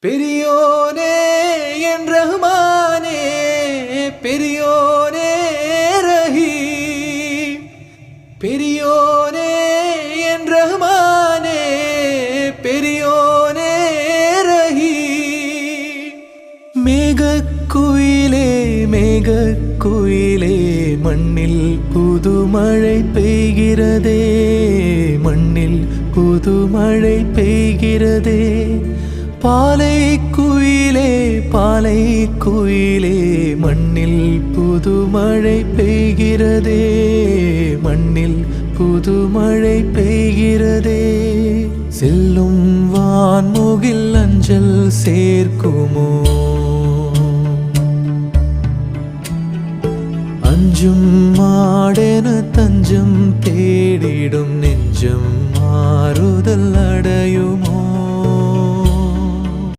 பெரியோனே என் ரஹ்மானே, பெரியோனே ரஹீம், பெரியோனே என் ரஹ்மானே, பெரியோனே ரஹீம். மேகக்குயிலே மேகக்குயிலே, மண்ணில் புதுமழை பெய்கிறதே, மண்ணில் புதுமழை பெய்கிறதே. பாலை குயிலே பாலை குயிலே, மண்ணில் புதுமழை பெய்கிறதே, மண்ணில் புதுமழை பெய்கிறதே. செல்லும் வான்முகில் அஞ்சல் சேர்க்குமோ, அஞ்சும் மாடென தஞ்சம் தேடிடும் நெஞ்சம் மாறுதல் அடையுமோ.